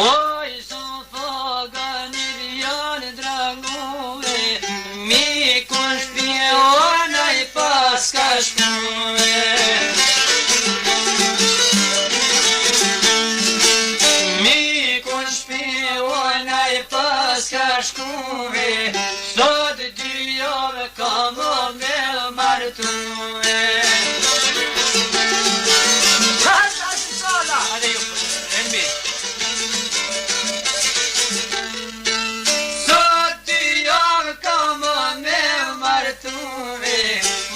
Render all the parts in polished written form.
Oj, su foganir janë draguve, mi kun shpiona I paska shkuve. Mi kun shpiona I paska shkuve, sot dy jove kam me martuve.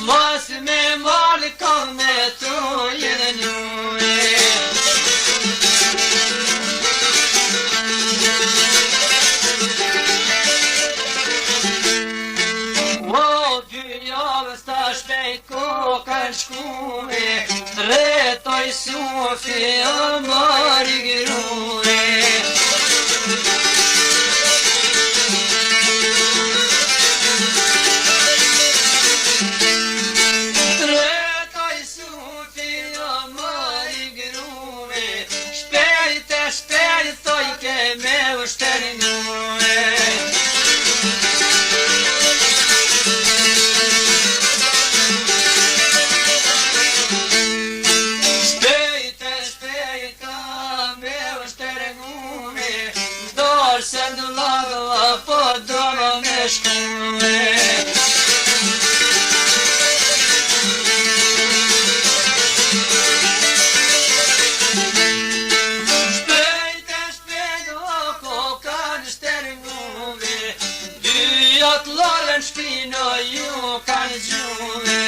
Mos me marrë kam me tu jenë njue. O, dy javë sta shpejt ko kanë shkue, tretoj sufi o mori grue. Se në lagëva po doma me shkuve. Shpejt o koka në shternuve, dy jatë lorën shpino ju kanë gjuve.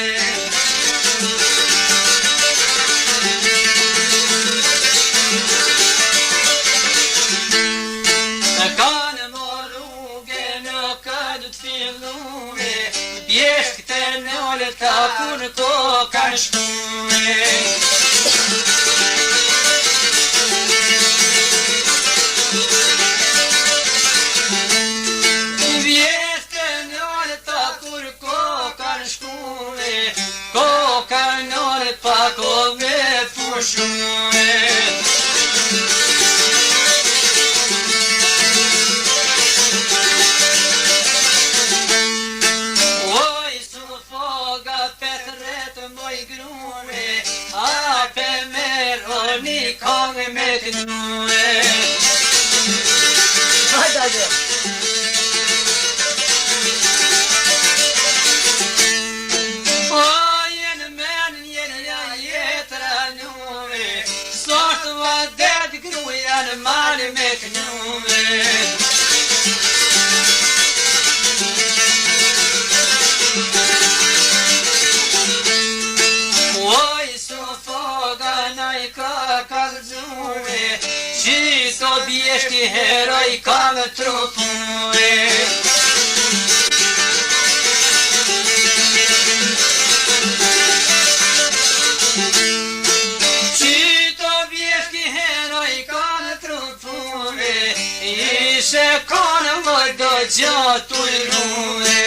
Kanë morruge në këtë të filluve, bjeshk të nëllë ta kur ko kanë shkuve. Bjeshk të nëllë ta kur ko kanë shkuve, ko kanë nëllë pa ko me pushuve. Ni kong me knue. O jenë men jenë ja jetra nuve, sot va det gruja në mali me knue. Qito bjeshti heroj ka me trupue. Qito bjeshti heroj ka me trupue, ishe kone më do gjatu I rue.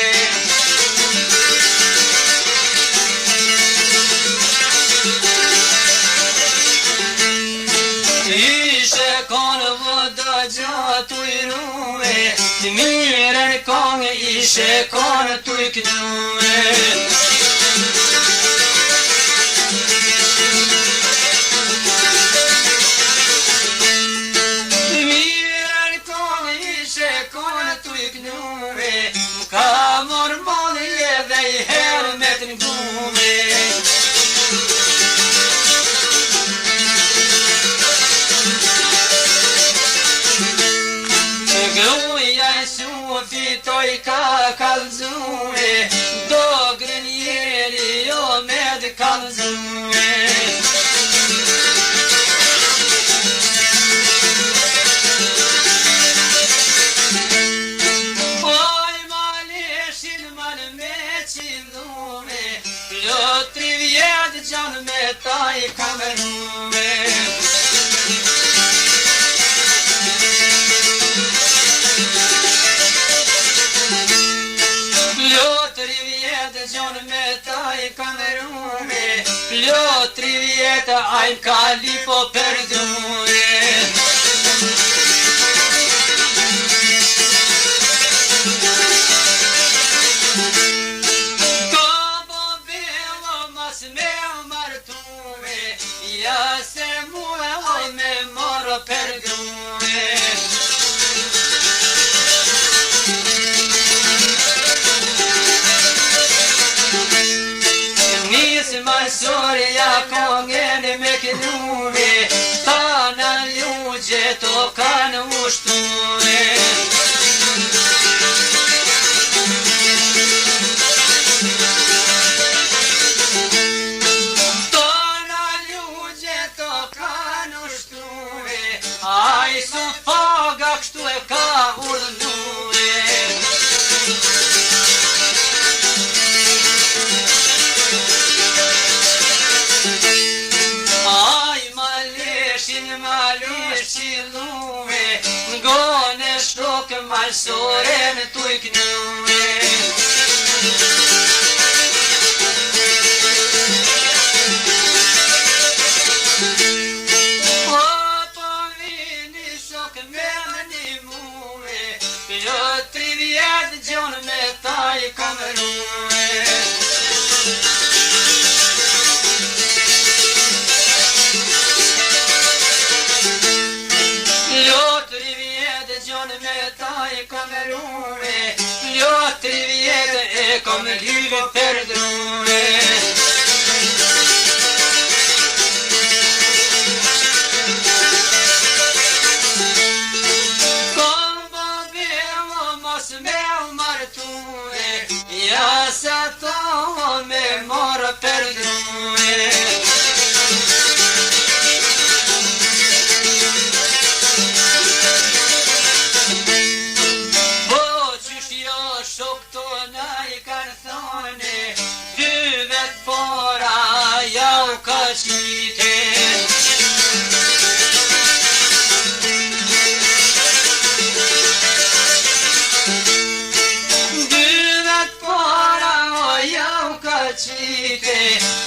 Konë vëda gjatu I rue, të mirën kongë ishe konë tu I knue. Të mirën kongë ishe konë tu I knue, ka morë moni edhe I herë me të ngume. Gruja I sufi toj ka kalzue, dogren jeri jo med kalzue. Oj maleshin man me qillume, plotri vjet gjan me taj kamerume. Gjon me taj kamerume, plotri vjetë ajnë kali po përdure. për grue. Nisë marsoria kongen me kënuve, ta në lugje to kanë ushtue. Ai su faga kështu e ka urdhnue. Ai malesh qilue, ngone shtokë malsoren t'u iknue. Gjon me taj kamerue. Ljotri vjetë gjon me taj kamerue, ljotri vjetë e kom lyve për drue. Ja sa ta me marë për grue. Po qysh jo shok to na I kanë thone, dy vet para ja u ka qite.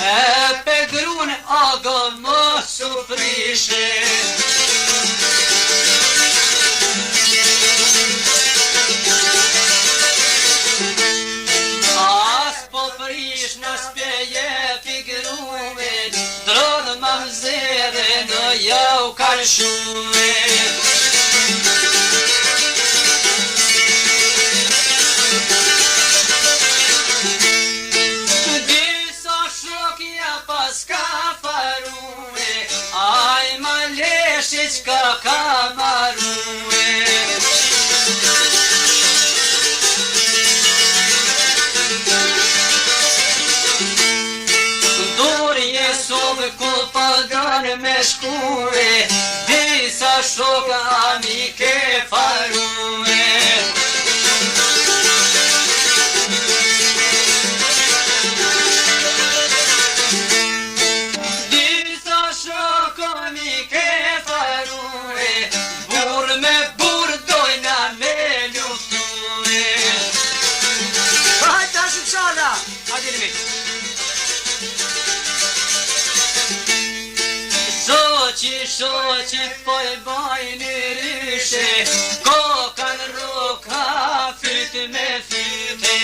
E pe grune aga mos u prishe. As po prish në spjeje pi grune, drodh ma mzere në jau kalshume. Ai maleshi qka ka marue. Durje sovë ku pagan me shkue, disa shoka amike farue. Shoqi po e bajnë ryshe, kokan roka fyt me fyte.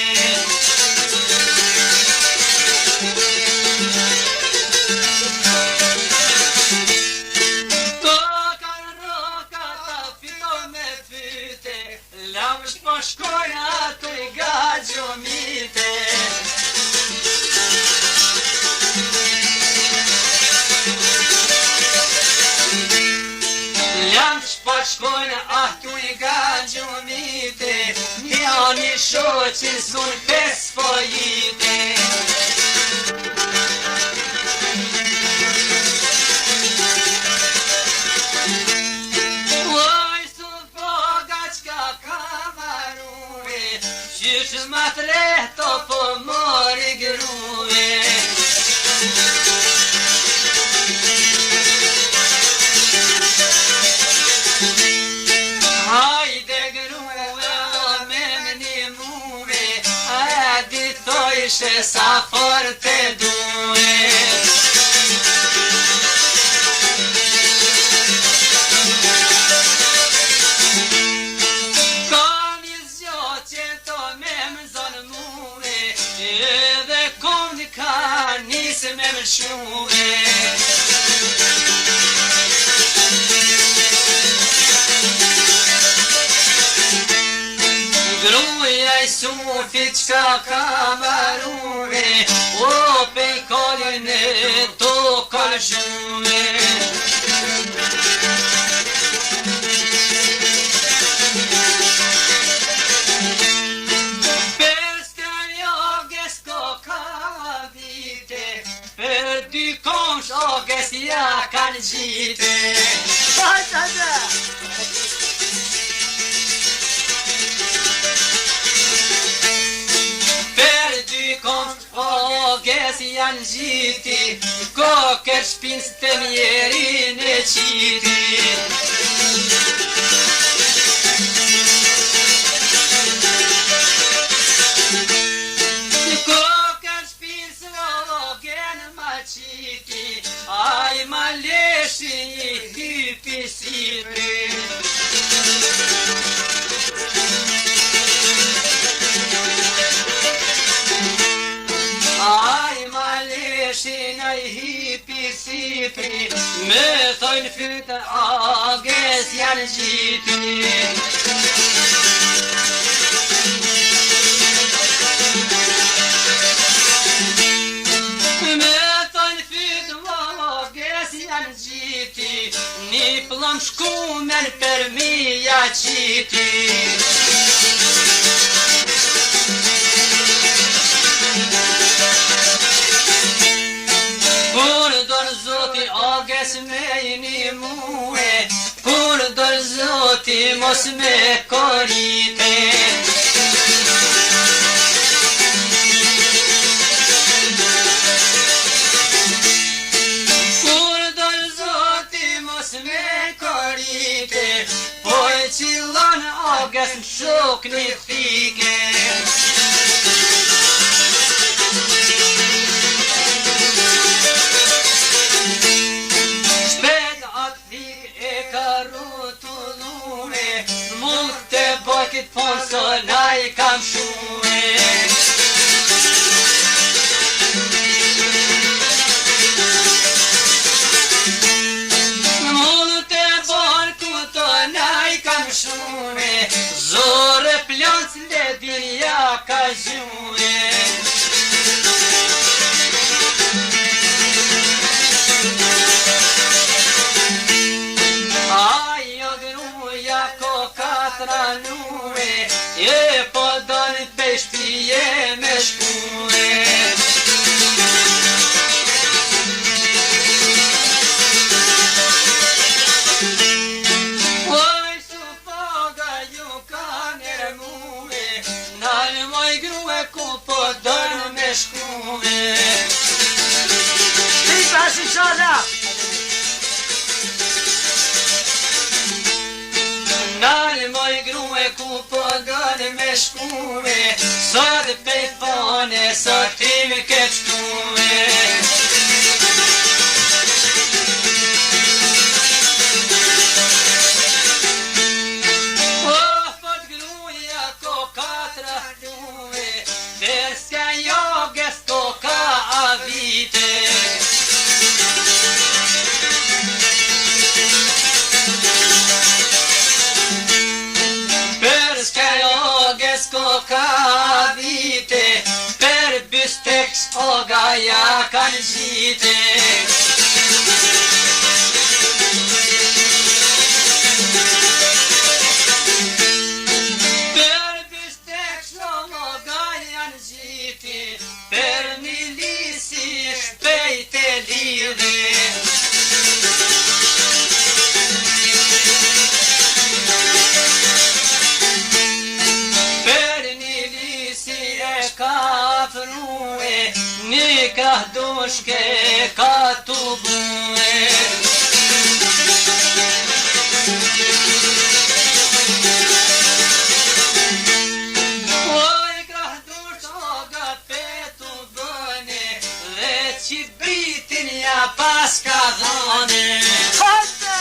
Kokan roka ta fyto me fyte, lamsh po shkojnë ato I gagjomite. Shkojnë ahtu I gagjomite, njani shoqi sun pes fojite. Oj, sun foga qka ka marue, qysh ma treto po mori grue. Sa forte due. Ka një zjoqe to me më zonë muve, edhe kondi ka nisë me më shuve. Jusufit qka ka marue, o pej kolin e to kalshue. Per skranjoges ko ka vite, per dy komsh oges ja kanë gjite. Oges janë gjiti, koker shpins të mjerin e qiti. Koker shpins ogen ma qiti, aj ma leshi i hypi sipri. Aj ma leshin aj hipi sipri, me thojnë fytë ages janë gjiti. Me thojnë fytë ages janë gjiti, një plëm shkumen për mija qiti. Kur dorë zoti oges me një muhe, kur dorë zoti mos me korite. Kur dorë zoti mos me korite, po e qillon oges në shok një fike. Këtë ponso na I kam shue. Mullë të bon kuto na I kam shue, zore plonc le dirja ka gjue. Ajo gruja ko katra nue, e po donë pesh pije me shkue. Oj su foga ju ka nërmue, nalë moj grue ku po donë me shkue. Ti pashi qada! Nalë moj grue ku po donë me shkue, sot pej pone, sot tim ke qkue. O, fot gruja ko katra lue, deska joges ko ka avite. Ka vite, per bysteks oga ja kanë gjite. Per bysteks oga janë gjite, per milisi shpejt e lidhe. Një ka dushke ka të bue. Oj ka dush oga pe të bëne, dhe që bitin ja pas ka dhane. Hajde!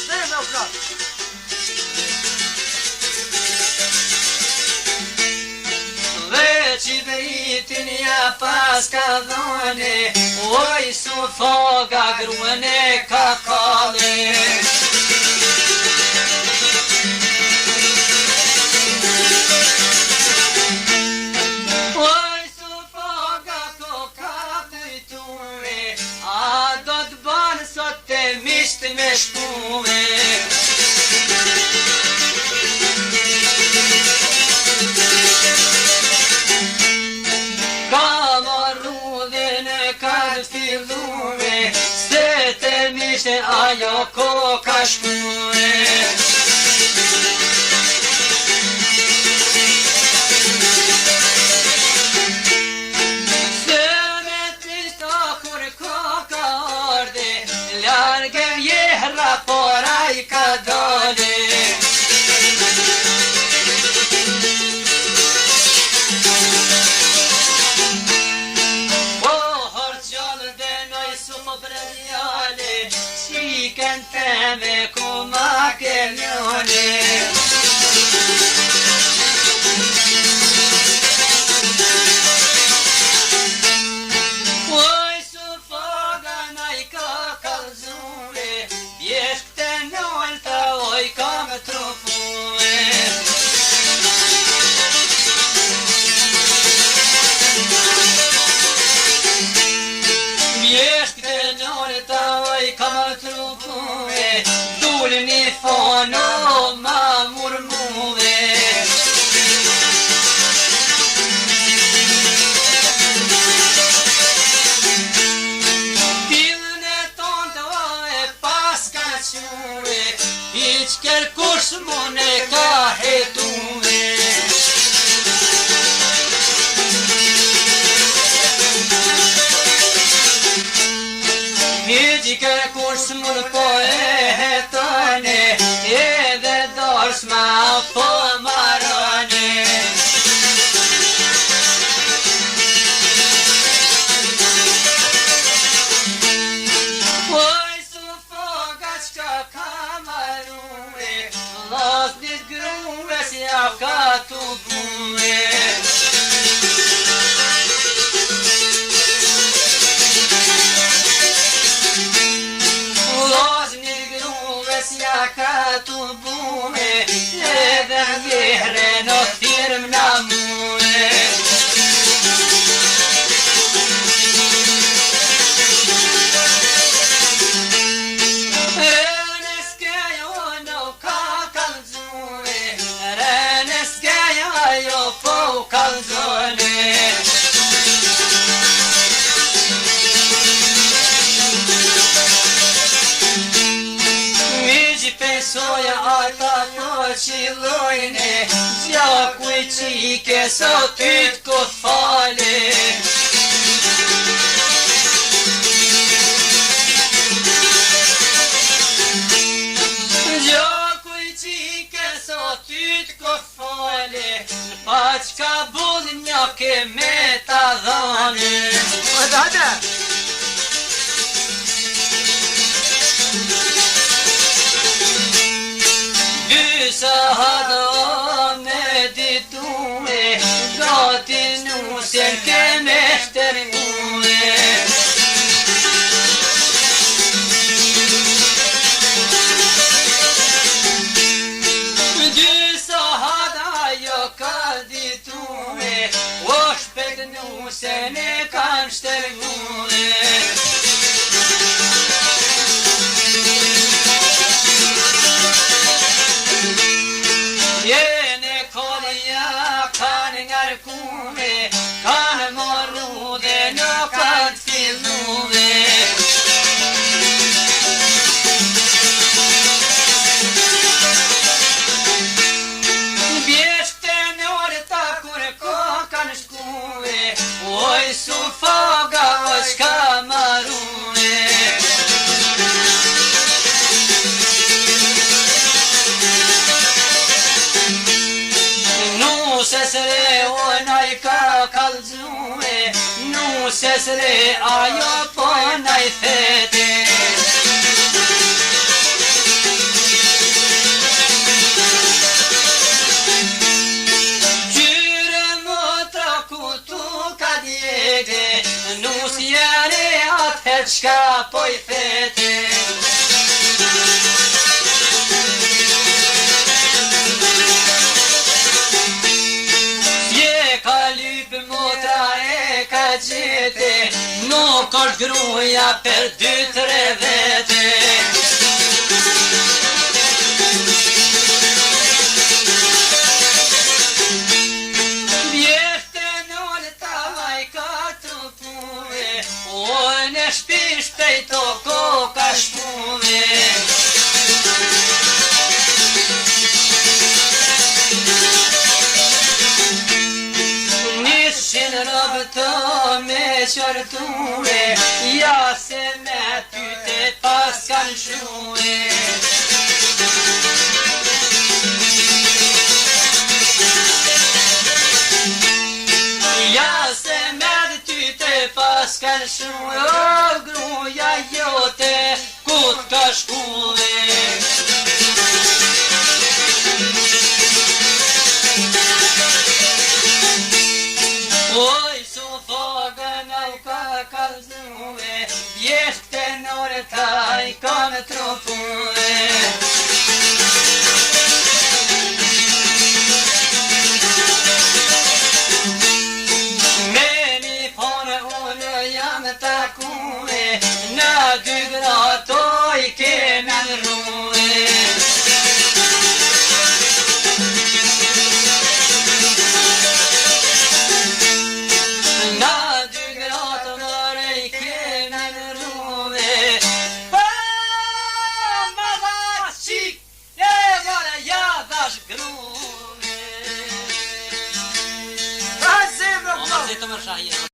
Dhe me u plak! Që dritin ja pas ka dhane, oj su foga gruene ka kale. koka shkue. Se me trista kur koka ardhe, largë vjehra pora I ka dole. Chicken teme kuma kenyone. Oj su foga nai ka kalzune, bjesh këte nolta oj ka me trupue. Bjesh këte nolta oj ka me trupue, dulni fono ma murmue. Hiç kush mune ka hetume. Hiç kush mune po e hetane, edhe dorsma po marane. Oj su foga qka ka marue, lasnit gruve si ja ka tu bue. Lasnit gruve si ja ka tu bue, edhe vjehre në firm na mue. Kalzone. Mici pensoja ata po qilojne, gjaku I qike sot yt ko fale. Gjaku I qike sot yt ko fale, pa qka bullin një ke me ta dhane. Dysa hado me ditue, gati nusen ke me shtermue. Dysa hada jo ka ditue, o shpet nusen e kan shtermue. Jene kolja kanë ngarkume, kanë morru dhe në kanë filluve. Bjeshte në orta kur kokan shkue, oj su foga o qka marue. Nusesre o naj ka kalzue, nusesre ajo po naj fete. Gjyre motra ku tu ka djege, nusjere atëher qka po I fete. Gjete, nuk është gruja per 2-3 vete. Bjeshte në ta vaj ka të pue, o në shpi shpejto koka shpue. të me qërtue, ja se me ty te pas kanë shue. Ja se me ty te pas kanë shue, o gruja jote ku t'ka shkue. Oj, su fogën au ka kalzue, vjeshte nore taj kanë tropue. Me një fone ullë jam takue, në dy gratoj keme në rue. Të më shahje.